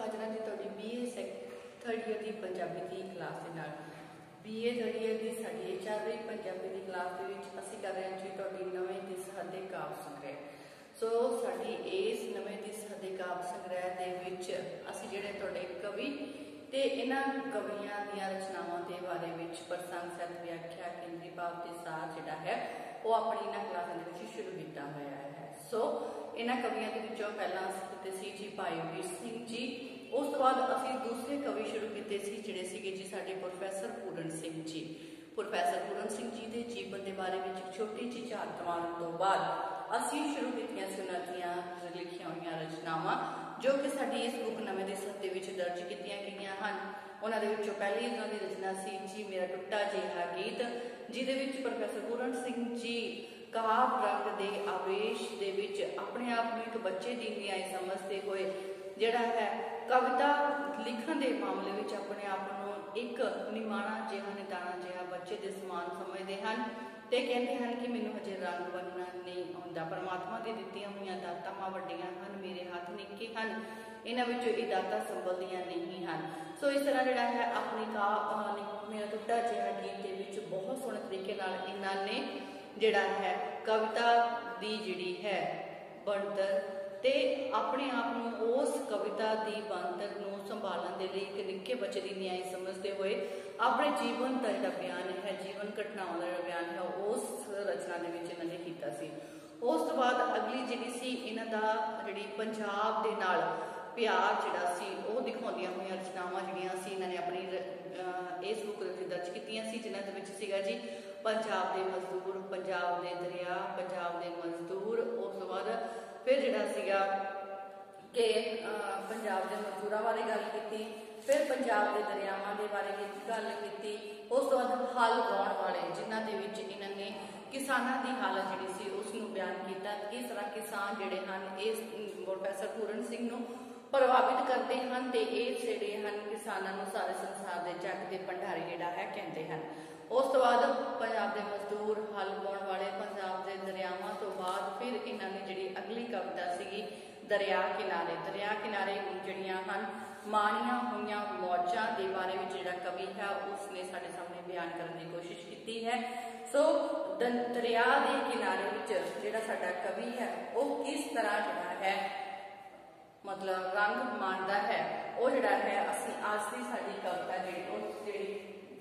हाजर जी तुहाडी BA third year की पंजाबी की क्लास के नाल। BA थर्ड ईयर की साडी चल रही पंजाबी की क्लास के विच असीं कर रहे हैं जी तुहाडी नवें दिसहत दे काव्य संग्रह। सो साडी इस नवें दिसहत दे काव्य संग्रह दे विच असीं जिहड़े तुहाडे कवि ते इन्हां कवियां दीयां रचनावां दे बारे विच प्रसंग सहित व्याख्या केंद्री भाव ते सार जिहड़ा है वो अपनी इन्हां क्लासां दे विच शुरू कीता होया है। सो इन्हां कवियां दे विचों पहलां असीं कीते सी जी भाई वीर सिंह जी, उस तो बाद असीं दूसरे कवि शुरू किए जिहड़े सीगे जी साडे प्रोफैसर पूरन सिंह जी। प्रोफैसर पूरन सिंह जी के जीवन के बारे में एक छोटी जी झात मारन तो बाद असीं शुरू कीतियां सी उन्हां दीयां लिखियां होईयां रचनावां जो कि साडी इस बुक नवें दिसहत दे विच दर्ज कीतियां गईयां हन। उन्हां दे विचों पहली उन्हां दी रचना सी जी मेरा टुट्टा जिहा गीत, जिहदे विच प्रोफैसर पूरन सिंह जी काव्य रंग के आवेश दे विच अपने आप में एक बच्चे की न्याय समझते हुए जिहड़ा है कविता लिखण के मामले में अपने आप को एक निमाणा जिहा निताणा जिहा बच्चे के समान समझते हैं ते कहते हैं कि मैनूं हजे रंग बनना नहीं आउंदा। परमात्मा की दित्तियां होईयां दातां वड्डियां हन, मेरे हाथ निक्के हन, इन्हां विचों ये दातां संभलदियां नहीं हन। सो इस तरह जिहड़ा है अपनी मेरा टुट्टा जिहा गीत दे विच बहुत सोहणे तरीके नाल इन्हां ने जिहड़ा है कविता दी जिहड़ी है बनतर ते अपने आप को उस कविता की बनतर को संभालने के लिए एक निक्के बच्चे की न्याय समझते हुए अपने जीवन का जो बयान है, जीवन घटनाओं का जो बयान है उस रचना के इन्होंने किया सी। उस तो बाद अगली जी सी इन्हां दा जिहड़ी पंजाब दे नाल प्यार जिहड़ा सी वो दिखाउंदियां होईयां रचनावां जिहड़ियां सी इन्हां ने अपनी इस बुक दे दर्ज कीतियां सी, जिन्हां दे विच सीगा जी पंजाब दे मजदूर, पंजाब दे दरिया, पंजाब दे मजदूर। उस तो बाद फिर जिहड़ा सीगा कि पंजाब के मजदूरों बारे गल की, फिर पंजाब के दरियावां के बारे गल की, उस तो बाद हल वाउण वाले जिन्हां दे विच इन्हां ने किसानां दी हालत जिहड़ी सी उसनूं बयान किया, किस तरह किसान जिहड़े हन इस प्रोफैसर पूरन सिंह नूं प्रभावित करते हैं ते इस जिहड़े हन किसानां नूं सारे संसार के जग के भंडारी जिहड़ा है कहते हैं। उस तो बाद पंजाब के मजदूर, हल वाउण वाले, पंजाब के दरियावां तो बाद फिर इन्होंने जिहड़ी अगली कविता सीगी दरिया किनारे। दरिया किनारे जिहड़ियां हन माणियां होईयां मौजां के बारे में जिहड़ा कवि है उसने साडे सामने बयान करने की कोशिश की है। सो दरिया के किनारे विच जिहड़ा साडा कवि है वो किस तरह जिहड़ा है मतलब रंग माणदा है वो जिहड़ा है असीं आज की साडी कविता जिहड़ी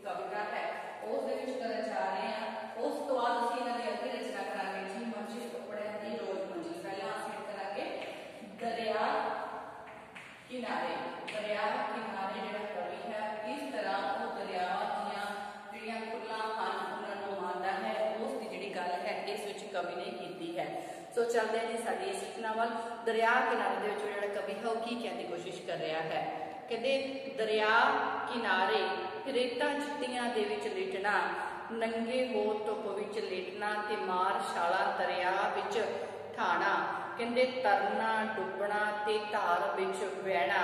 कविता है उस दे विच करन जा रहे हैं। उस तो बाद असीं इन्हां दी अगली रचना करांगे जी मंजिल कपड़ियां दी रोज मंजिल। पहले असीं करांगे दरिया किनारे। दरिया किनारे जिहड़ा कवि है इस तरह वो दरियावां दीयां जिहड़ियां कुल्लां हन उन्हां नूं माणदा है उस दी जिहड़ी गल है इस विच कवि ने कीती है। सो चलते हैं जी साडी इस रचना वल। दरिया किनारे दे विच जिहड़ा कवि है वो की कहण दी कोशिश कर रहा है। कहते दरिया किनारे रेतां चिट्टियां दे विच लेटना, नंगे हो धुप विच लेटना ते मार छाला दरिया विच ठाणा। कहते तरना डुबना ते धार विच बहना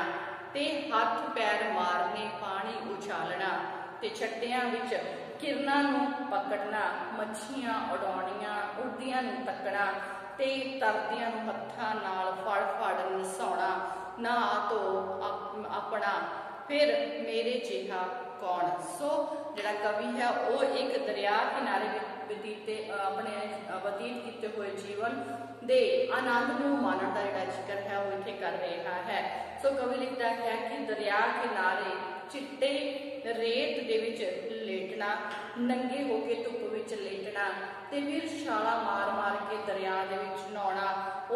ते हथ पैर मारने पानी उछालना ते छट्टियां विच किरनां नूं पकड़ना, मच्छियां उड़ाउणियां उड़दियां नूं तकना ते तरदियां नूं हत्थां नाल फड़ फड़ नसाउणा। ना तो अपना फिर मेरे जिहा कौन। सो जिहड़ा कवि है वो एक दरिया किनारे अपने बतीत किए हुए जीवन दे आनंद नूं माणन दा जिहड़ा जिक्र है वो इत्थे कर रहा है। सो कवि लिखता है कि दरिया किनारे चिट्टे रेत दे विच लेटना, नंगे होके धुप विच लेटना ते फिर छाला मार मार के दरिया दे विच नहाउणा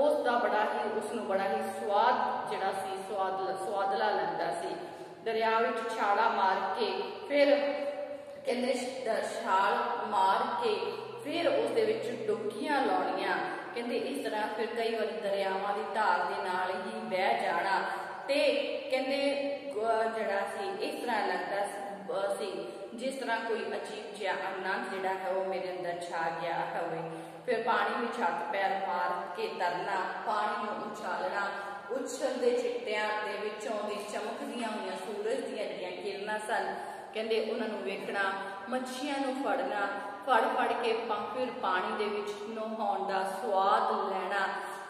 उसका बड़ा ही उसनूं बड़ा ही स्वाद जिहड़ा सी स्वादला लगदा सी। दरिया विच छाला मार के फिर कहते छाल मार के फिर उस दे विच डुबकियां लाउणियां। कहते इस तरह फिर कई बार दरियावां की धार के नाल ही बह जाना ते कहते जिहड़ा सी इस तरह लगता सी जिस तरह कोई अजीब जिहा आनंद जिहड़ा है वो मेरे अंदर छा गया होवे। फिर पानी में हथ पैर मार के तरना, पानी नूं उछालना, उछलते चिट्टियां दे विचों दी चमकदियां होईयां सूरज दीयां जिहड़ियां किरनां सन कहते उन्होंने वेखना, मच्छियां नूं फड़ना, फड़ फड़ के फिर पानी दे विच नहाउण दा स्वाद लैना।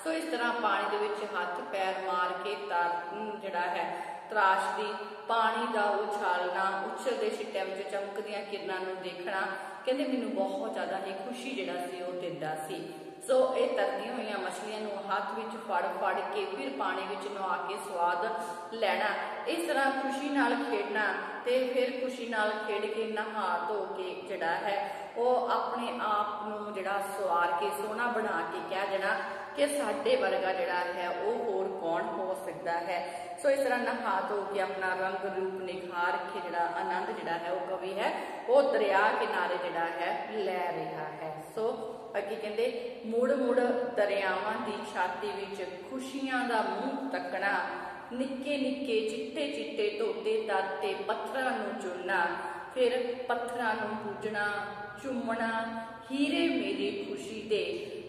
सो इस तरह पानी दे विच हथ पैर मार के जिहड़ा है ਤਰਾਸ਼ਦੀ, ਪਾਣੀ ਦਾ ਉਛਾਲਣਾ, ਉਛਲਦੇ ਛਿੱਟਿਆਂ ਵਿੱਚ ਚਮਕਦੀਆਂ ਕਿਰਨਾਂ ਨੂੰ ਦੇਖਣਾ ਕਹਿੰਦੇ ਮੈਨੂੰ ਬਹੁਤ ਜ਼ਿਆਦਾ ਹੀ ਖੁਸ਼ੀ ਜਿਹੜਾ ਸੀ ਉਹ ਦਿੰਦਾ ਸੀ। ਸੋ ਇਹ ਤਰਦੀਆਂ ਹੋਈਆਂ ਮਛਲੀਆਂ ਨੂੰ ਹੱਥ ਵਿੱਚ ਫੜ ਫੜ ਕੇ ਫਿਰ ਪਾਣੀ ਵਿੱਚ ਨਹਾ ਕੇ ਸਵਾਦ ਲੈਣਾ, ਇਸ ਤਰ੍ਹਾਂ ਖੁਸ਼ੀ ਨਾਲ ਖੇਡਣਾ ਤੇ ਫਿਰ ਖੁਸ਼ੀ ਨਾਲ ਖੇਡ ਕੇ ਨਹਾ ਧੋ ਕੇ ਜਿਹੜਾ ਹੈ ਉਹ ਆਪਣੇ ਆਪ ਨੂੰ ਜਿਹੜਾ ਸਵਾਰ ਕੇ ਸੋਹਣਾ ਬਣਾ ਕੇ ਕਹਿ ਦੇਣਾ ਕਿ ਸਾਡੇ ਵਰਗਾ ਜਿਹੜਾ ਹੈ ਉਹ ਹੋਰ ਕੌਣ ਹੋ ਸਕਦਾ ਹੈ। ਸੋ ਇਸ ਤਰ੍ਹਾਂ ਨਹਾ ਧੋ ਕੇ ਆਪਣਾ ਰੰਗ ਰੂਪ ਨਿਖਾਰ ਕੇ ਜਿਹੜਾ ਆਨੰਦ ਜਿਹੜਾ ਹੈ ਉਹ ਕਵੀ ਹੈ ਉਹ ਦਰਿਆ ਕਿਨਾਰੇ ਜਿਹੜਾ ਹੈ ਲੈ ਰਿਹਾ ਹੈ। ਸੋ ਅੱਗੇ ਕਹਿੰਦੇ ਮੁੜ ਮੁੜ ਦਰਿਆਵਾਂ ਦੀ ਛਾਤੀ ਵਿੱਚ ਖੁਸ਼ੀਆਂ ਦਾ ਮੂੰਹ ਤੱਕਣਾ, ਨਿੱਕੇ ਨਿੱਕੇ ਚਿੱਟੇ ਚਿੱਟੇ ਧੋਤੇ ਤਾਤੇ ਪੱਥਰਾਂ ਨੂੰ ਚੁਣਨਾ, ਫਿਰ ਪੱਥਰਾਂ ਨੂੰ ਪੂਜਣਾ ਚੁੰਮਣਾ, ਹੀਰੇ ਮੇਰੀ ਖੁਸ਼ੀ ਦੇ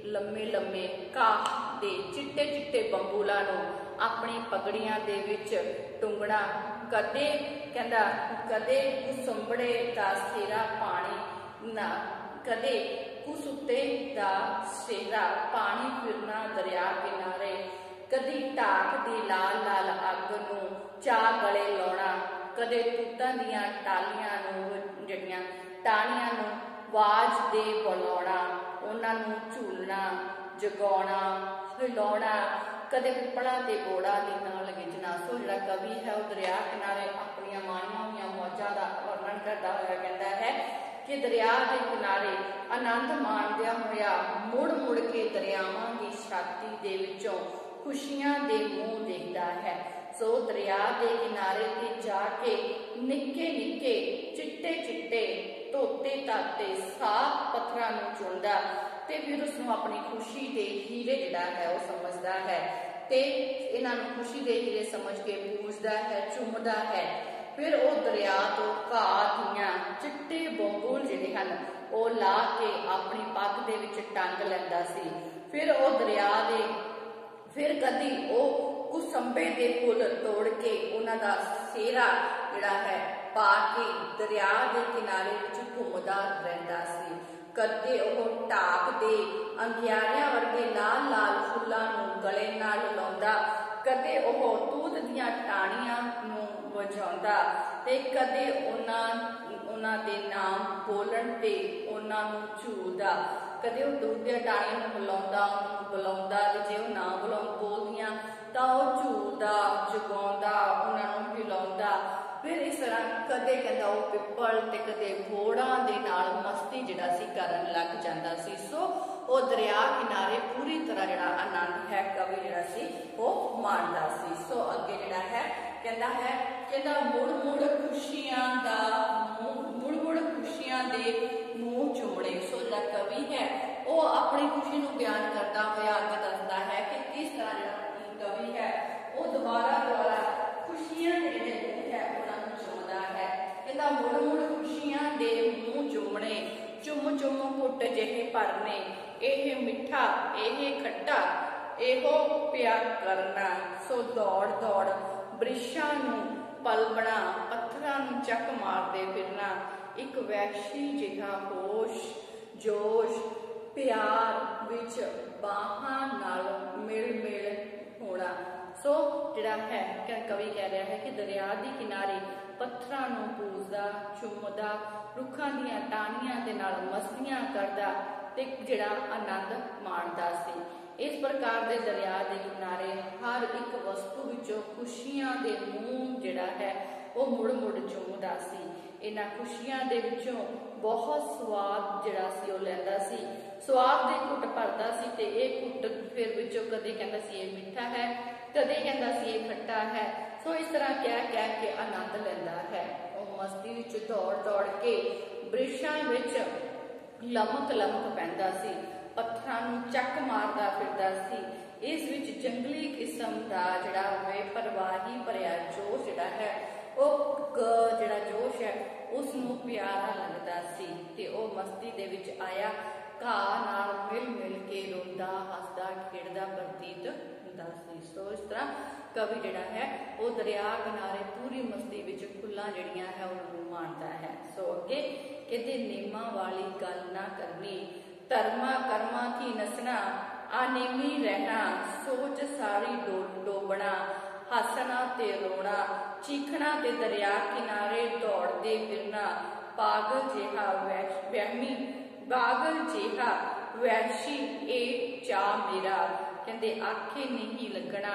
ਲੰਮੇ ਲੰਮੇ ਘਾਹ ਦੇ ਚਿੱਟੇ ਚਿੱਟੇ ਬੰਬੂਲਾਂ ਨੂੰ ਆਪਣੀ ਪਗੜੀਆਂ ਦੇ ਵਿੱਚ ਟੁੰਗਣਾ, ਕਦੇ ਕਹਿੰਦਾ ਕਦੇ ਕੁਸੰਬੜੇ ਦਾ ਸੇਰਾ ਪਾਣੀ ਨਾ, ਕਦੇ ਕੁਸੁੱਤੇ ਦਾ ਸੇਰਾ ਪਾਣੀ ਫਿਰਨਾ ਦਰਿਆ ਕਿਨਾਰੇ, ਕਦੀ ਢਾਕ ਦੀ ਲਾਲ ਲਾਲ ਅੱਗ ਨੂੰ ਚਾਹ ਗਲੇ ਲਾਉਣਾ, ਕਦੇ ਤੂਤਾਂ ਦੀਆਂ ਟਾਲੀਆਂ ਨੂੰ ਜਿਹੜੀਆਂ ਟਾਹਣੀਆਂ ਨੂੰ ਆਵਾਜ਼ ਦੇ ਬੁਲਾਉਣਾ, ਉਹਨਾਂ ਨੂੰ ਝੂਲਣਾ ਜਗਾਉਣਾ ਹਿਲਾਉਣਾ, ਕਦੇ ਪਿੱਪਲਾਂ ਤੇ ਬੋੜਾਂ ਦੇ ਨਾਲ ਗਿੱਜਣਾ। ਸੋ ਜਿਹੜਾ ਕਵੀ ਹੈ ਉਹ ਦਰਿਆ ਕਿਨਾਰੇ ਆਪਣੀਆਂ ਮਾਣੀਆਂ ਹੋਈਆਂ ਮੌਜਾਂ ਦਾ ਵਰਣਨ ਕਰਦਾ ਹੋਇਆ ਕਹਿੰਦਾ ਹੈ ਕਿ ਦਰਿਆ ਦੇ ਕਿਨਾਰੇ ਆਨੰਦ ਮਾਣਦਿਆਂ ਹੋਇਆ ਮੁੜ ਮੁੜ ਕੇ ਦਰਿਆਵਾਂ ਦੀ ਛਾਤੀ ਦੇ ਵਿੱਚੋਂ ਖੁਸ਼ੀਆਂ ਦੇ ਮੂੰਹ ਦੇਖਦਾ ਹੈ। ਸੋ ਦਰਿਆ ਦੇ ਕਿਨਾਰੇ ਤੇ ਜਾ ਕੇ ਨਿੱਕੇ ਨਿੱਕੇ ਚਿੱਟੇ ਚਿੱਟੇ ਧੋਤੇ ਤਾਤੇ ਸਾਫ਼ ਪੱਥਰਾਂ ਨੂੰ ਚੁਣਦਾ ਤੇ ਫਿਰ ਉਸਨੂੰ ਆਪਣੀ ਖੁਸ਼ੀ ਦੇ ਹੀਰੇ ਜਿਹੜਾ ਹੈ ਉਹ ਸਮਝਦਾ ਹੈ ਤੇ ਇਹਨਾਂ ਨੂੰ ਖੁਸ਼ੀ ਦੇ ਹੀਰੇ ਸਮਝ ਕੇ ਪੂਜਦਾ ਹੈ, ਚੁੰਮਦਾ ਹੈ। ਫਿਰ ਉਹ ਦਰਿਆ ਤੋਂ ਘਾਹ ਦੀਆਂ ਚਿੱਟੇ ਬੰਬੂਲ ਜਿਹੜੇ ਹਨ ਉਹ ਲਾ ਕੇ ਆਪਣੀ ਪੱਗ ਦੇ ਵਿੱਚ ਟੰਗ ਲੈਂਦਾ ਸੀ। ਫਿਰ ਉਹ ਦਰਿਆ ਦੇ ਫਿਰ ਕਦੀ ਉਹ ਕੁਸੰਬੇ ਦੇ ਫੁੱਲ ਤੋੜ ਕੇ ਉਹਨਾਂ ਦਾ ਸਿਹਰਾ ਜਿਹੜਾ ਹੈ ਪਾ ਕੇ ਦਰਿਆ ਦੇ ਕਿਨਾਰੇ ਵਿੱਚ ਘੁੰਮਦਾ ਰਹਿੰਦਾ ਸੀ। ਕਦੇ ਉਹ ਢਾਕ ਦੇ ਅੰਗਿਆਰਿਆਂ ਵਰਗੇ ਲਾਲ ਲਾਲ ਫੁੱਲਾਂ ਨੂੰ ਗਲੇ ਨਾਲ ਲਾਉਂਦਾ, ਕਦੇ ਉਹ ਤੂਤ ਦੀਆਂ ਟਾਹਣੀਆਂ ਨੂੰ ਵਜਾਉਂਦਾ ਤੇ ਕਦੇ ਉਹਨਾਂ ਦੇ ਨਾਮ ਬੋਲਣ ਤੇ ਉਹਨਾਂ ਨੂੰ ਝੂਲਦਾ, ਕਦੇ ਉਹ ਤੂਤ ਦੀਆਂ ਟਾਹਣੀਆਂ ਨੂੰ ਹਿਲਾਉਂਦਾ, ਉਹਨੂੰ ਬੁਲਾਉਂਦਾ ਤੇ ਜੇ ਉਹ ਨਾ ਬੋਲਦੀਆਂ ਤਾਂ ਉਹ ਝੂਲਦਾ ਜਗਾਉਂਦਾ ਉਹਨਾਂ ਨੂੰ ਹਿਲਾਉਂਦਾ। ਫਿਰ ਇਸ ਤਰ੍ਹਾਂ ਕਦੇ ਕਹਿੰਦਾ ਉਹ ਪਿੱਪਲ ਤੇ ਕਦੇ ਘੋੜਾਂ ਦੇ ਨਾਲ ਮਸਤੀ ਜਿਹੜਾ ਸੀ ਕਰਨ ਲੱਗ ਜਾਂਦਾ ਸੀ। ਸੋ ਉਹ ਦਰਿਆ ਕਿਨਾਰੇ ਪੂਰੀ ਤਰ੍ਹਾਂ ਜਿਹੜਾ ਆਨੰਦ ਹੈ ਕਵੀ ਜਿਹੜਾ ਸੀ ਉਹ ਮਾਣਦਾ ਸੀ। ਸੋ ਅੱਗੇ ਜਿਹੜਾ ਹੈ ਕਹਿੰਦਾ ਮੁੜ ਮੁੜ ਖੁਸ਼ੀਆਂ ਦੇ ਮੂੰਹ ਚੁੰਮਣੇ। ਸੋ ਜਿਹੜਾ ਕਵੀ ਹੈ ਉਹ ਆਪਣੀ ਖੁਸ਼ੀ ਨੂੰ ਬਿਆਨ ਕਰਦਾ ਹੋਇਆ ਅੱਗੇ ਦੱਸਦਾ ਹੈ ਕਿ ਕਿਸ ਤਰ੍ਹਾਂ ਜਿਹੜਾ ਕਵੀ ਹੈ ਉਹ ਦੁਬਾਰਾ ਖੁਸ਼ੀਆਂ ਦੇ ਜਿਹੜੇ ਮੂੰਹ ਹੈ ਉਹਨਾਂ ਨੂੰ ਚੁੰਮਦਾ ਹੈ। ਕਹਿੰਦਾ ਮੁੜ ਮੁੜ ਖੁਸ਼ੀਆਂ ਦੇ ਮੂੰਹ ਚੁੰਮਣੇ, ਚੁੰਮ ਚੁੰਮ ਘੁੱਟ ਜਿਹੇ ਭਰਨੇ, ਇਹ ਮਿੱਠਾ ਇਹ ਖੱਟਾ ਇਹੋ ਪਿਆਰ ਕਰਨਾ। ਸੋ ਦੌੜ ਦੌੜ ਬ੍ਰਿਸ਼ਾਂ ਨੂੰ ਪਲਵਣਾ, ਪੱਥਰਾਂ ਨੂੰ ਚੱਕ ਮਾਰਦੇ ਫਿਰਨਾ, ਇੱਕ ਵੈਸ਼ੀ ਜਿਹਾ ਹੋਸ਼ ਜੋਸ਼ ਪਿਆਰ ਵਿੱਚ ਬਾਹਾਂ ਨਾਲ ਮਿਲ ਮਿਲ ਹੋਣਾ। ਸੋ ਜਿਹੜਾ ਹੈ ਕਵੀ ਕਹਿ ਰਿਹਾ ਹੈ ਕਿ ਦਰਿਆ ਦੇ ਕਿਨਾਰੇ ਪੱਥਰਾਂ ਨੂੰ ਪੂਜਦਾ ਚੁੰਮਦਾ, ਰੁੱਖਾਂ ਦੀਆਂ ਟਾਹਣੀਆਂ ਦੇ ਨਾਲ ਮਸਤੀਆਂ ਕਰਦਾ ਤੇ ਜਿਹੜਾ ਆਨੰਦ ਮਾਣਦਾ ਸੀ। ਇਸ ਪ੍ਰਕਾਰ ਦੇ ਦਰਿਆ ਦੇ ਕਿਨਾਰੇ ਹਰ ਇੱਕ ਵਸਤੂ ਵਿੱਚੋਂ ਖੁਸ਼ੀਆਂ ਦੇ ਮੂੰਹ ਜਿਹੜਾ ਹੈ ਉਹ ਮੁੜ ਮੁੜ ਚੁੰਮਦਾ ਸੀ। ਇਹਨਾਂ ਖੁਸ਼ੀਆਂ ਦੇ ਵਿੱਚੋਂ ਬਹੁਤ ਸਵਾਦ ਜਿਹੜਾ ਸੀ ਉਹ ਲੈਂਦਾ ਸੀ, ਸਵਾਦ ਦੇ ਘੁੱਟ ਭਰਦਾ ਸੀ ਤੇ ਇਹ ਘੁੱਟ ਫਿਰ ਵਿੱਚੋਂ ਕਦੇ ਕਹਿੰਦਾ ਸੀ ਇਹ ਮਿੱਠਾ ਹੈ, ਕਦੇ ਕਹਿੰਦਾ ਸੀ ਇਹ ਖੱਟਾ ਹੈ। ਸੋ ਇਸ ਤਰ੍ਹਾਂ ਕਹਿ ਕੇ ਆਨੰਦ ਲੈਂਦਾ ਹੈ। ਉਹ ਮਸਤੀ ਵਿੱਚ ਦੌੜ ਦੌੜ ਕੇ ਬ੍ਰਿਸ਼ਾਂ ਵਿੱਚ ਲਮਕ ਪੈਂਦਾ ਸੀ, ਪੱਥਰਾਂ ਨੂੰ ਚੱਕ ਮਾਰਦਾ ਫਿਰਦਾ ਸੀ। ਇਸ ਵਿੱਚ ਜੰਗਲੀ ਕਿਸਮ ਦਾ ਜਿਹੜਾ ਬੇਪਰਵਾਹੀ ਭਰਿਆ ਜੋਸ਼ ਜਿਹੜਾ ਹੈ ਉਹ ਜਿਹੜਾ ਜੋਸ਼ ਹੈ ਉਸ ਨੂੰ ਪਿਆਰਾ ਲੱਗਦਾ ਸੀ ਤੇ ਉਹ ਮਸਤੀ ਦੇ ਵਿੱਚ ਆਇਆ ਘਾਹ ਨਾਲ ਮਿਲ ਮਿਲ ਕੇ ਰੋਂਦਾ ਹੱਸਦਾ ਖੇਡਦਾ ਪ੍ਰਤੀਤ ਹੁੰਦਾ ਸੀ। ਸੋ ਇਸ ਤਰ੍ਹਾਂ ਕਵੀ ਜਿਹੜਾ ਹੈ ਉਹ ਦਰਿਆ ਕਿਨਾਰੇ ਪੂਰੀ ਮਸਤੀ ਵਿੱਚ ਫੁੱਲਾਂ ਜਿਹੜੀਆਂ ਹੈ ਉਹਨਾਂ ਨੂੰ ਮਾਣਦਾ ਹੈ। ਸੋ ਅੱਗੇ ਕਹਿੰਦੇ ਨੇਮਾਂ ਵਾਲੀ ਗੱਲ ਨਾ ਕਰਨੀ, ਧਰਮਾਂ ਕਰਮਾਂ ਕੀ ਨਸਣਾ, ਅਨੇਮੀ ਰਹਿਣਾ, ਸੋਚ ਸਾਰੀ ਡੋਬਣਾ, हसना ते रोना, चीखना ते दरिया किनारे दौड़ते फिरना, पागल जिहा वहमी पागल जिहा वैशी ए चा मेरा। कहते आखे नहीं लगना,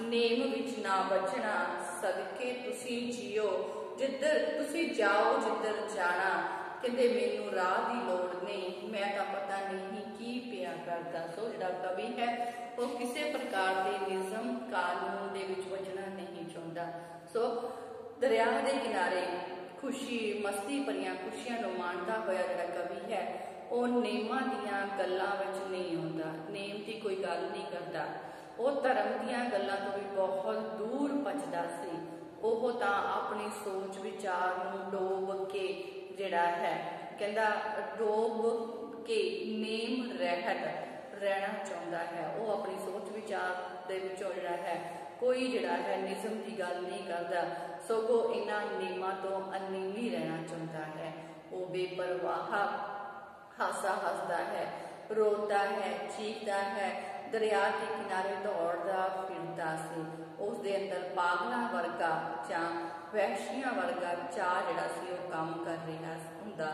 नेम विच ना बजना, सदके तुसी जियो जिधर तुसी जाओ जिधर जाना। कहते मैनू राह की लोड़ नहीं, मैं तो पता नहीं की पिया करता। सो जिहड़ा कवि है वो किसी प्रकार के निज़म कानून दे विच वजना नहीं चाहता। सो दरिया के किनारे खुशी मस्ती भरिया खुशियां नूं माणदा होया जिहड़ा कवि है वो नेमां दीयां गल्लां विच नहीं आउंदा, नेम की कोई गल नहीं करता। वो धर्म दीयां गल्लां तो भी बहुत दूर भजदा सी। ओह तां अपनी सोच विचार नूं डोब के जिहड़ा है कहंदा डोब के नेम रहत रहना चाहता है। वो अपनी सोच विचार दे विचों जिहड़ा है कोई जिहड़ा है निज़म की गल नहीं करता, सगों इन्हां नेमां तो अनीवी रहना चाहता है। वो बेपरवाह हासा हसदा है, रोता है, चीखदा है, दरिया के किनारे दौड़दा फिरदा सी। उस दे अंदर पागलां वर्गा जां वैशियां वर्गा चाह जिहड़ा सी वो काम कर रहा हुंदा।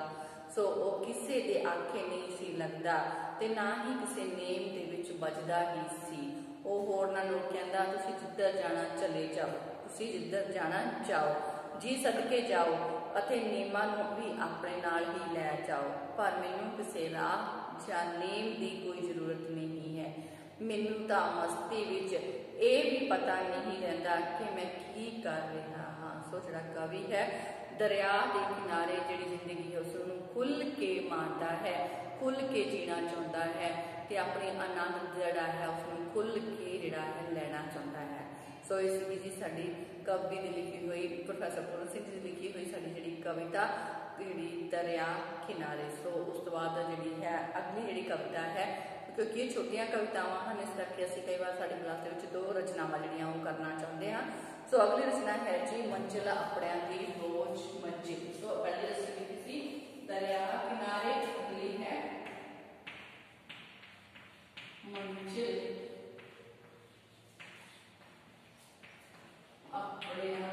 सो वो किसे दे आखे नहीं सी लगदा ते ना ही किसे नेम दे विच बजदा ही सी। वो होरनां नूं कहंदा तुसीं जिधर जाना चले जाओ, तुसीं जिधर जाना जाओ, जी सदके जाओ अते नेमां नूं भी अपने नाल ही लै जाओ, पर मैनूं किसे राह जां नेम दी कोई जरूरत नहीं है। मैनूं तां मस्ती विच ये भी पता नहीं रहिंदा कि मैं की कर रहा हाँ। सो जिहड़ा कवि है दरिया के किनारे जिहड़ी जिंदगी है उसनूं खुल के माणदा है, खुल के जीना चाहता है ते अपने आनंद जिहड़ा है उसनूं खुल के जिहड़ा है लैना चाहता है। सो इस जी साडी कवि की लिखी हुई प्रोफैसर पूरन सिंह जी लिखी हुई साडी जिहड़ी कविता जिहड़ी दरिया किनारे। सो उस तो बाद जिहड़ी है अगली जिहड़ी कविता है क्योंकि ये छोटियां कवितावां हैं इस करके असीं कई बार साडी क्लास दे विच 2 रचनावां जिहड़ियां वो करना चाहुंदे हां। सो अगली रचना है जी मंजिल अपणियां दी रोज मंजिल। सो पहली रचना लिखी सी दरिया किनारे, अगली है मंजिल अपणियां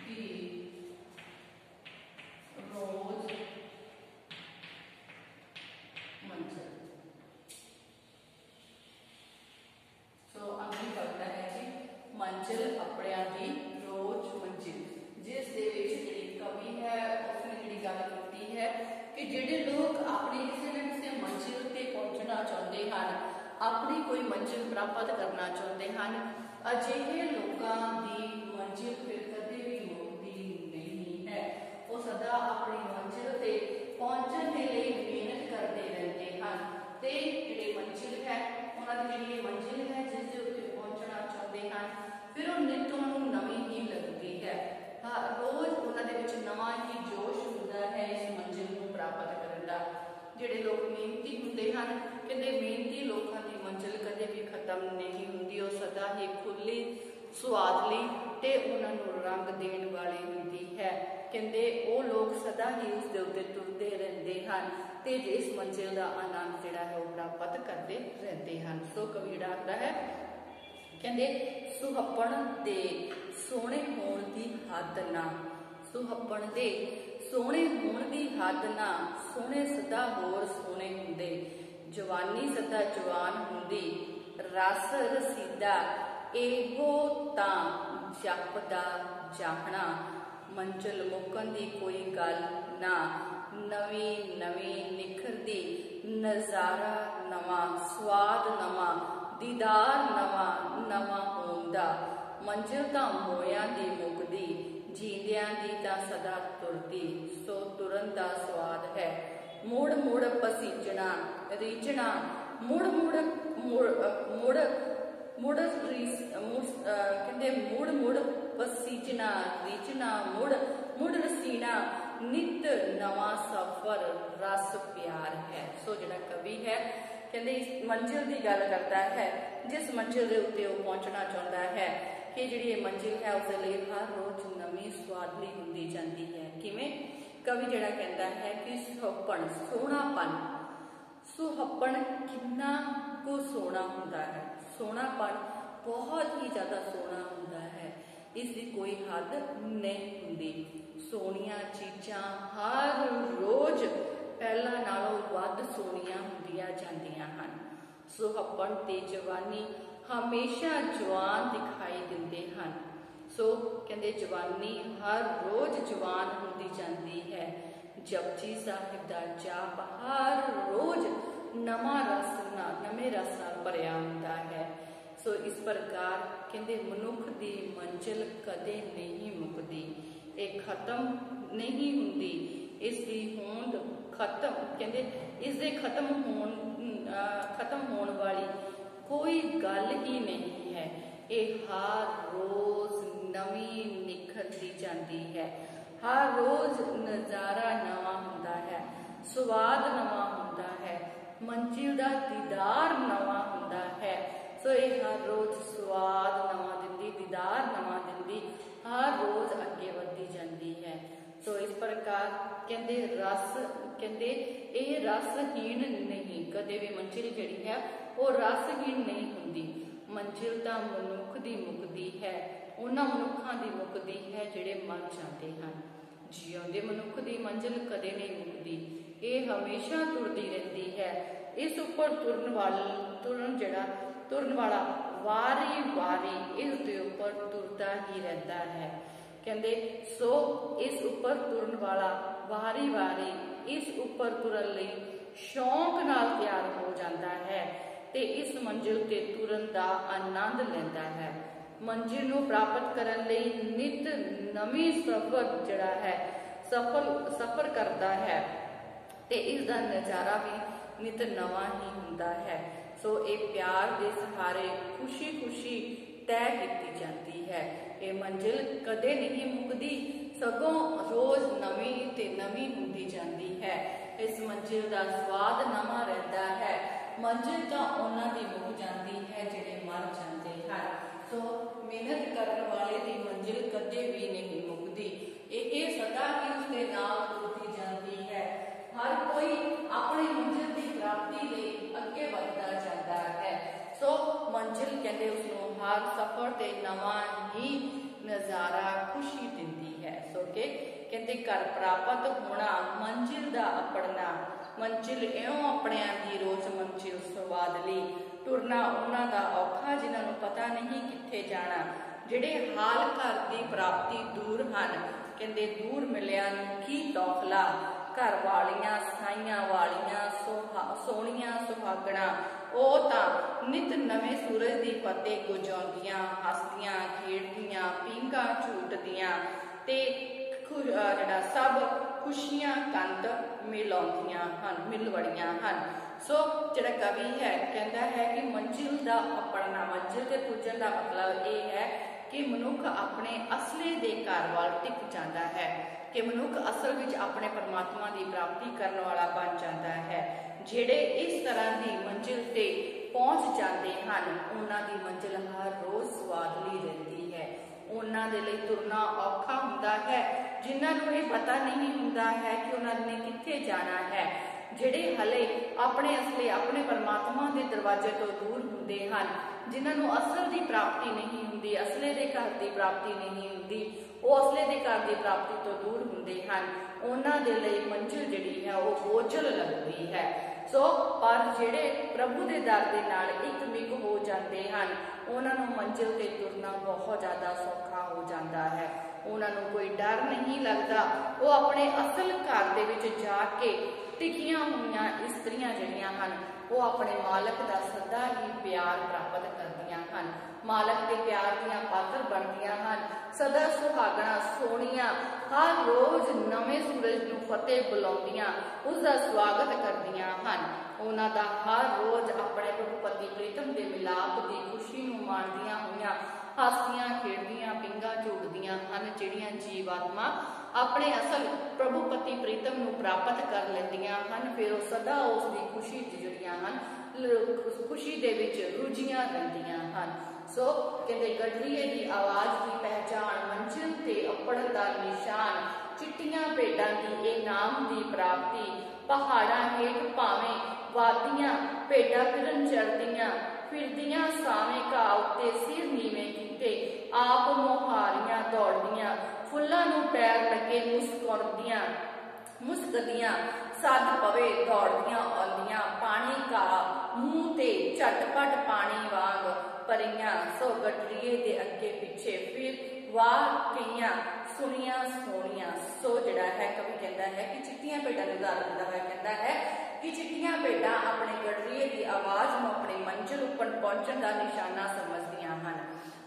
दी रोज मंजिल। सो अगली कविता है जी मंजिल अपणियां दी रोज मंजिल, जिस दे विच जिहड़ी कवि है उसने जिहड़ी गल कीती है कि जिहड़े लोग अपनी किसी न किसी मंजिल ते पहुंचना चाहते हैं, अपनी कोई मंजिल प्राप्त करना चाहते हैं, अजिहे लोगों की मंजिल फिर कदे भी मुकती नहीं है। वो सदा अपनी मंजिल ते पहुंचने के लिए मेहनत करते रहते हैं ते जिहड़ी मंजिल है उन्हां दी जिहड़ी मंजिल है जिस दे उत्ते पहुंचना चाहते हैं फिर वो नित उन्हां नूं नवीं ही लगती है। रोज उन्हां दे विच नवां ही जोश हुंदा है इस मंजिल नूं प्राप्त करन दा। जिहड़े लोग मेहनती हुंदे हैं कहंदे मेहनती लोगों की मंजिल कदे भी खत्म नहीं हुंदी, वो सदा ही खुली सुआदली ते उन्हां नूं रंग देण वाली हुंदी है। कहंदे वो लोग सदा ही उस दे उत्ते तुरदे रहंदे हन ते इस मंजिल का आनंद जिहड़ा है वो प्राप्त करते रहते हैं। सो कवि जिहड़ा आखदा है कहंदे सुहप्पण दे सोहणे होण दी हद ना, सुहप्पण दे सोहणे होण दी हद ना, सोहणे सदा होर सोहणे हुंदे, जवानी सदा जवान हुंदी, रस रसीदा एहो तां जपदा जाहना, मंजिल मुकन दी कोई गल ना, नवी नवी निखरदी नज़ारा नवा, स्वाद नवा, दीदार नवा नवा होंदा, मंजिल तां मोयां दी मुकदी, जींदियां दी तां सदा तुरदी, सो तुरन दा स्वाद है, मुड़ मुड़ पसीजना रीझना, मुड़ मुड़ मुड़ मुड़ मुड़ कहते मुड़ मुड़ पसीजना रीझना, मुड़ मुड़ रसीना, नित नवा सफर रस प्यार है। सो जिहड़ा कवि है कहते इस मंजिल की गल करता है जिस मंजिल के उत्ते वो पहुंचना चाहता है कि जिहड़ी ये मंजिल है उसके लिए हर रोज नवी स्वादली हुंदी जाती है। किवें कवि जिहड़ा कहता है कि सुहप्पण सोहणापन, सुहप्पण कितना को सोहना हुंदा है, सोहणापन बहुत ही ज़्यादा सोहना हुंदा है, इसकी कोई हद नहीं हुंदी। सोहणियां चीज़ां हर रोज़ पहलां नालों वध सोहणियां हुंदियां जांदियां हन। सुहप्पण ते जवानी हमेशा जवान दिखाई दिंदे हन। सो कहंदे जवानी हर रोज़ जवान हुंदी जांदी है। जपजी साहिब दा जाप हर रोज़ नवां रस नवे रस नाल भरिया हुंदा है। सो इस प्रकार कहंदे मनुख दी मंजिल कदे नहीं मुकदी, ये खत्म नहीं हुंदी। इसकी होंद खत्म कहंदे इसके खत्म होने वाली कोई गल ही नहीं है। ये हर रोज नवी निखरती जाती है, हर रोज नज़ारा नवा हुंदा है, स्वाद नवा हुंदा है, मंजिल दा दीदार नवा हुंदा है। सो ये हर रोज स्वाद नवा दिंदी, दीदार नवा दिंदी, हर रोज अगे वधदी जाती है। सो इस प्रकार कहंदे रस कहंदे ये रसहीन नहीं, कदे भी मंजिल जिहड़ी है वो रसहीन नहीं हुंदी। मंजिल तां मनुख दी मुकदी है, उन्हां मनुखां दी मुकदी है जिहड़े मर जाते हैं। जिउंदे मनुख दी मंजिल कदे नहीं मुकदी, ये हमेशा तुरदी रहती है। इस उपर तुरन वाला वारी वारी इस दे उपर तुरदा ही रहता है। कहंदे सो इस उपर तुरन वाला वारी वारी इस उपर तुरन लई शौक नाल तैयार हो जाता है ते इस मंजिल ते तुरन दा आनंद लैंदा है। मंजिल नूं प्राप्त करन लई नित नवी सफर जिहड़ा है सफर करता है ते इस दा नज़ारा भी नित नवा ही हुंदा है। सो ये प्यार दे सहारे खुशी खुशी तय की जाती है। ये मंजिल कदे नहीं मुकदी, सगों रोज नवी ते नवी हुंदी जाती है। इस मंजिल का स्वाद नवा रहता है। मंजिल तो उन्हां दी मुक जाती है जिहड़े मर जाते हैं। सो मेहनत करने वाले दी मंजिल कदे भी नहीं मुकदी, ये सदा ही उसके नाल तुरती जाती है। हर कोई अपनी मंजिल की प्राप्ति लई अगे बढ़ता जाता है। सो मंजिल कहते उसनों हर सफर ते नवा ही नज़ारा खुशी दिंदी है। सो के कहते घर प्राप्त होना मंजिल दा अपड़ना, मंजिल इयों अपणियां दी रोज मंजिल स्वाद लई टुरना उन्हां दा औखा जिन्हां नूं पता नहीं कित्थे जाना, जिहड़े हाल घर दी प्राप्ति दूर हन। कहते दूर मिलिया नूं की तौखला, घर वालियां साइयां वालियां सोहणियां सुहागणा ओ तां नित नवे सूरज दी फतेह गुजाउंदियां, हसदियां खेडदियां पींघां झूटदियां ते जिहड़ा सब खुशियां कंद मिलाउंदियां हन, मिलवड़ियां हन। सो जिहड़ा कवि है कहता है कि मंजिल दा अपड़ना, मंजिल ते पुजन दा मतलब ये है कि मनुख अपने असले दे घर वाल टिक जाता है, कि मनुख असल विच अपने परमात्मा की प्राप्ति करने वाला बन जाता है। जिहड़े इस तरह की मंजिल ते पहुँच जाते हैं उन्हां दी मंजिल हर रोज स्वादली रहती है। उन्हां दे लई तुरना औखा हुंदा है, जिन्हां नूं ये पता नहीं हुंदा है कि उन्हां ने कित्थे जाना है। जिहड़े हले अपने असले अपने परमात्मा के दरवाजे तो दूर हुंदे हन, जिन्हां नूं असल की प्राप्ति नहीं हुंदी, असले दे घर की प्राप्ति नहीं हुंदी, वो असले दे घर की प्राप्ति तो दूर हुंदे हन, उन्हां दे लई मंजिल जिहड़ी है वो बोझल लगदी है। सो पर जिहड़े प्रभु के दर दे नाल एक मिग हो जाते हैं उन्हां नूं मंजिल ते तुरना बहुत ज़्यादा सौखा हो जाता है। उन्हां नूं कोई डर नहीं लगता, वो अपने असल घर दे विच जाके टिकियां हुईयां इस्त्रियां जिहड़ियां हन वो अपने मालक का सदा ही प्यार प्राप्त करदियां हन, मालक के प्यार दियां पात्र बनदियां हन। सदा सुहागणा सोहणियां हर रोज नवे सूरज नूं फतेह बुलाउंदियां उसका स्वागत करदियां हन। उन्हां दा हर रोज अपने प्रभु पति प्रीतम के मिलाप की खुशी नूं माणदियां होईयां हसदियां खेडदियां पींघां झूटदियां हन, जिहड़ियां जीवात्मा अपने असल प्रभु पति प्रीतम नूं प्राप्त कर लैंदियां हन। फिर वो सदा उसकी खुशी जिहड़ियां हन खुशी दे विच रुझियां रहिंदियां हन। सो कहते गडरीए की आवाज़ की पहचान, मंजिल ते अपड़न दा निशान, चिट्टियां भेडां की नाम की प्राप्ति, पहाड़ां हेठ भावें वादियां भेडां फिरन चढ़दियां, ਫਿਰਦੀਆਂ ਸਾਵੇਂ ਘਾਹ ਉੱਤੇ ਸਿਰ ਨੀਵੇਂ ਕੀਤੇ, ਆਪ ਮੁਹਾਰੀਆਂ ਦੌੜਦੀਆਂ, ਫੁੱਲਾਂ ਨੂੰ ਪੈਰ ਲੱਗੇ ਮੁਸਕਦੀਆਂ, ਸੱਜ ਪਵੇ ਦੌੜਦੀਆਂ ਆਉਂਦੀਆਂ, ਪਾਣੀ ਘਾਹ ਮੂੰਹ ਤੇ ਝਟਪਟ ਪਾਣੀ ਵਾਂਗ ਭਰੀਆਂ, ਸੋ ਗਟਰੀਏ ਦੇ ਅੱਗੇ ਪਿੱਛੇ ਫਿਰ ਵਾਹ ਕਈਆਂ ਸੁਣੀਆਂ ਸੋਹਣੀਆਂ। ਸੋ ਜਿਹੜਾ ਹੈ ਕਵੀ ਕਹਿੰਦਾ ਹੈ ਕਿ ਚਿੱਟੀਆਂ ਭੇਡਾਂ ਨੂੰ ਉਦਾਹਰਨ ਦਿੰਦਾ ਹੋਇਆ ਕਹਿੰਦਾ ਹੈ ਕਿ ਚਿੱਟੀਆਂ ਭੇਡਾਂ ਆਪਣੇ ਗਟਰੀਏ ਦੀ ਆਵਾਜ਼ ਨੂੰ ਆਪਣੀ ਮੰਜ਼ਿਲ ਉੱਪਰ ਪਹੁੰਚਣ ਦਾ ਨਿਸ਼ਾਨਾ ਸਮਝਦੀਆਂ ਹਨ।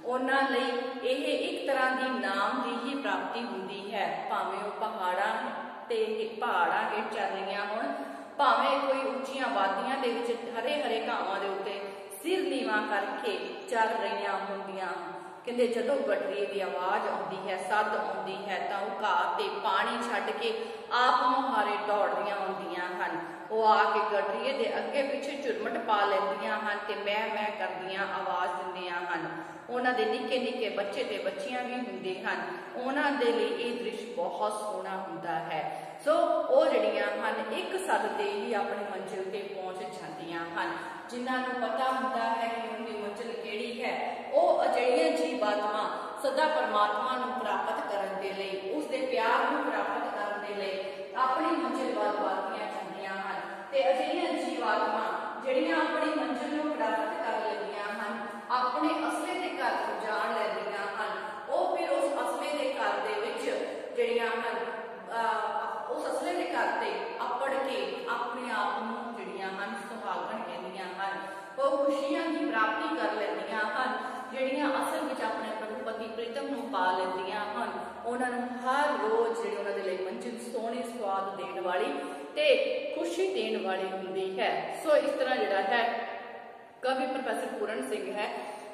ਉਹਨਾਂ ਲਈ ਇਹ ਇੱਕ ਤਰ੍ਹਾਂ ਦੀ ਨਾਮ ਦੀ ਹੀ ਪ੍ਰਾਪਤੀ ਹੁੰਦੀ ਹੈ, ਭਾਵੇਂ ਉਹ ਪਹਾੜਾਂ ਹੇਠ ਚੱਲ ਰਹੀਆਂ ਹੋਣ, ਭਾਵੇਂ ਕੋਈ ਉੱਚੀਆਂ ਵਾਦੀਆਂ ਦੇ ਵਿੱਚ ਹਰੇ ਹਰੇ ਘਾਵਾਂ ਦੇ ਉੱਤੇ ਸਿਰ ਨੀਵਾਂ ਕਰਕੇ ਚੱਲ ਰਹੀਆਂ ਹੁੰਦੀਆਂ। ਕਹਿੰਦੇ ਜਦੋਂ ਗਟਰੀਏ ਦੀ ਆਵਾਜ਼ ਆਉਂਦੀ ਹੈ, ਸੱਦ ਆਉਂਦੀ ਹੈ, ਤਾਂ ਉਹ ਘਾਹ ਤੇ ਪਾਣੀ ਛੱਡ ਕੇ ਆਪ ਮੁਹਾਰੇ ਦੌੜਦੀਆਂ ਆਉਂਦੀਆਂ ਹਨ। ਉਹ ਆ ਕੇ ਗਟਰੀਏ ਦੇ ਅੱਗੇ ਪਿੱਛੇ ਝੁਰਮਟ ਪਾ ਲੈਂਦੀਆਂ ਹਨ ਤੇ ਮੈਂ ਕਰਦੀਆਂ ਆਵਾਜ਼ ਦਿੰਦੀਆਂ ਹਨ। ਉਹਨਾਂ ਦੇ ਨਿੱਕੇ ਨਿੱਕੇ ਬੱਚੇ ਤੇ ਬੱਚੀਆਂ ਵੀ ਹੁੰਦੇ ਹਨ। ਉਹਨਾਂ ਦੇ ਲਈ ਇਹ ਦ੍ਰਿਸ਼ ਬਹੁਤ ਸੋਹਣਾ ਹੁੰਦਾ ਹੈ। ਸੋ ਉਹ ਜਿਹੜੀਆਂ ਹਨ ਇੱਕ ਸੱਦ ਤੇ ਹੀ ਆਪਣੀ ਮੰਜ਼ਿਲ ਤੇ ਪਹੁੰਚ ਜਾਂਦੀਆਂ ਹਨ। ਜਿਨ੍ਹਾਂ ਨੂੰ ਪਤਾ ਹੁੰਦਾ ਹੈ ਕਿ ਉਹਨਾਂ ਦੀ ਮੰਜ਼ਿਲ ਕਿਹੜੀ ਹੈ, ਉਹ ਅਜਿਹੀਆਂ ਜੀਵਾਤਮਾ ਸਦਾ ਪਰਮਾਤਮਾ ਨੂੰ ਪ੍ਰਾਪਤ ਕਰਨ ਦੇ ਲਈ, ਉਸ ਦੇ ਪਿਆਰ ਨੂੰ ਪ੍ਰਾਪਤ ਕਰਨ ਦੇ ਲਈ ਆਪਣੀ ਮੰਜ਼ਿਲ ਵੱਲ ਵਧਦੀਆਂ ਜਾਂਦੀਆਂ ਹਨ। ਤੇ ਅਜਿਹੀਆਂ ਜੀਵਾਤਮਾ ਜਿਹੜੀਆਂ ਆਪਣੀ ਮੰਜ਼ਿਲ ਨੂੰ ਪ੍ਰਾਪਤ ਕਰ ਲੈਂਦੀਆਂ ਹਨ, ਆਪਣੇ ਅਸਲੇ ਦੇ ਘਰ ਨੂੰ ਜਾਣ ਲੈਂਦੀਆਂ ਹਨ, ਉਹ ਫਿਰ ਉਸ ਅਸਲੇ ਦੇ ਘਰ ਦੇ ਵਿੱਚ ਜਿਹੜੀਆਂ ਹਨ ਉਸ ਅਸਲੇ ਦੇ ਘਰ ਤੇ ਅੱਪੜ ਕੇ ਆਪਣੇ ਆਪ ਨੂੰ ਜਿਹੜੀਆਂ ਹਨ ਸੁਹਾਗਣ ਕਹਿੰਦੀਆਂ ਹਨ। ਉਹ ਖੁਸ਼ੀਆਂ ਦੀ ਪ੍ਰਾਪਤੀ ਕਰ ਲੈਂਦੀਆਂ ਹਨ, ਜਿਹੜੀਆਂ ਅਸਲ ਵਿੱਚ ਆਪਣੇ ਪ੍ਰਭੂ ਪਤੀ ਪ੍ਰੀਤਮ ਨੂੰ ਪਾ ਲੈਂਦੀਆਂ ਹਨ। ਉਹਨਾਂ ਨੂੰ ਹਰ ਰੋਜ਼ ਜਿਹੜੀ ਉਹਨਾਂ ਦੇ ਲਈ ਮੰਜ਼ਿਲ ਸੋਹਣੀ ਸਵਾਦ ਦੇਣ ਵਾਲੀ ਤੇ ਖੁਸ਼ੀ ਦੇਣ ਵਾਲੀ ਹੁੰਦੀ ਹੈ। ਸੋ ਇਸ ਤਰ੍ਹਾਂ ਜਿਹੜਾ ਹੈ ਕਵੀ ਪ੍ਰੋਫੈਸਰ ਪੂਰਨ ਸਿੰਘ ਹੈ,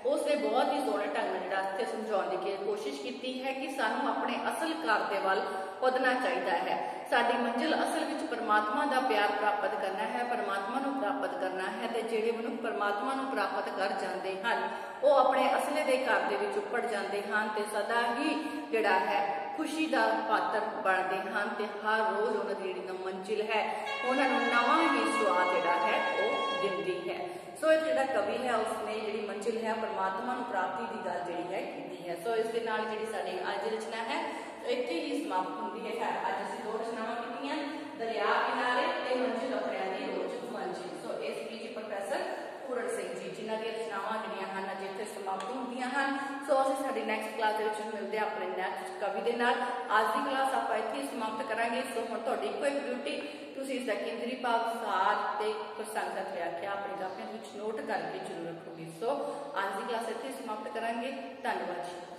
ਉਸਨੇ ਬਹੁਤ ਹੀ ਸੋਹਣੇ ਢੰਗ ਨਾਲ ਜਿਹੜਾ ਇੱਥੇ ਸਮਝਾਉਣ ਦੀ ਕੋਸ਼ਿਸ਼ ਕੀਤੀ ਹੈ ਕਿ ਸਾਨੂੰ ਆਪਣੇ ਅਸਲ ਘਰ ਦੇ ਵੱਲ ਵਧਣਾ ਚਾਹੀਦਾ ਹੈ। ਸਾਡੀ ਮੰਜ਼ਿਲ ਅਸਲ ਵਿੱਚ ਪਰਮਾਤਮਾ ਦਾ ਪਿਆਰ ਪ੍ਰਾਪਤ ਕਰਨਾ ਹੈ, ਪਰਮਾਤਮਾ ਨੂੰ ਪ੍ਰਾਪਤ ਕਰਨਾ ਹੈ। ਤੇ ਜਿਹੜੇ ਮਨੁੱਖ ਪਰਮਾਤਮਾ ਨੂੰ ਪ੍ਰਾਪਤ ਕਰ ਜਾਂਦੇ ਹਨ, ਉਹ ਆਪਣੇ ਅਸਲੇ ਦੇ ਘਰ ਦੇ ਵਿੱਚ ਉੱਪੜ ਜਾਂਦੇ ਹਨ ਤੇ ਸਦਾ ਹੀ ਜਿਹੜਾ ਹੈ ਖੁਸ਼ੀ ਦਾ ਪਾਤਰ ਬਣਦੇ ਹਨ ਤੇ ਹਰ ਰੋਜ਼ ਉਹਨਾਂ ਦੀ ਜਿਹੜੀ ਮੰਜ਼ਿਲ ਹੈ ਉਹਨਾਂ ਨੂੰ ਨਵਾਂ ਹੀ ਸਵਾਦ ਜਿਹੜਾ ਹੈ ਉਹ ਦਿੰਦੀ ਹੈ। ਸੋ ਇਹ ਜਿਹੜਾ ਕਵੀ ਹੈ ਉਸਨੇ ਜਿਹੜੀ ਮੰਜ਼ਿਲ ਹੈ ਪਰਮਾਤਮਾ ਨੂੰ ਪ੍ਰਾਪਤੀ ਦੀ ਗੱਲ ਜਿਹੜੀ ਹੈ ਕੀਤੀ ਹੈ। ਸੋ ਇਸ ਦੇ ਨਾਲ ਜਿਹੜੀ ਸਾਡੀ ਅੱਜ ਦੀ ਰਚਨਾ ਹੈ ਇੱਥੇ ਹੀ ਸਮਾਪਤ ਹੁੰਦੀ ਹੈ। ਅੱਜ ਅਸੀਂ ਦੋ ਰਚਨਾਵਾਂ ਕੀਤੀਆਂ, ਦਰਿਆ ਕਿਨਾਰੇ ਤੇ ਮੰਜ਼ਿਲ ਆਪਣਿਆਂ ਦੀ ਰੋਜ਼ ਮੰਜ਼ਿਲ। ਸੋ ਇਸ ਵਿੱਚ ਪ੍ਰੋਫੈਸਰ ਪੂਰਨ ਸਿੰਘ ਜੀ ਜਿਨ੍ਹਾਂ ਦੀਆਂ ਰਚਨਾਵਾਂ ਜਿਹੜੀਆਂ ਹਨ ਅੱਜ ਇੱਥੇ ਸਮਾਪਤ ਹੁੰਦੀਆਂ ਹਨ। ਸੋ ਅਸੀਂ ਸਾਡੀ ਨੈਕਸਟ ਕਲਾਸ ਦੇ ਵਿੱਚ ਮਿਲਦੇ ਹਾਂ ਆਪਣੇ ਨੈਕਸਟ ਕਵੀ ਦੇ ਨਾਲ। ਅੱਜ ਦੀ ਕਲਾਸ ਆਪਾਂ ਇੱਥੇ ਹੀ ਸਮਾਪਤ ਕਰਾਂਗੇ। ਸੋ ਹੁਣ ਤੁਹਾਡੀ ਇੱਕੋ ਇੱਕ ਡਿਊਟੀ, ਤੁਸੀਂ ਇਸ ਦਾ ਕੇਂਦਰੀ ਭਾਵ ਸਾਰ ਤੇ ਪ੍ਰਸੰਗ ਦਾ ਵਿਆਖਿਆ ਆਪਣੇ ਕਾਪੀਆਂ ਵਿੱਚ ਨੋਟ ਕਰਕੇ ਜ਼ਰੂਰ ਰੱਖੋਗੇ। ਸੋ ਅੱਜ ਦੀ ਕਲਾਸ ਇੱਥੇ ਸਮਾਪਤ ਕਰਾਂਗੇ। ਧੰਨਵਾਦ ਜੀ।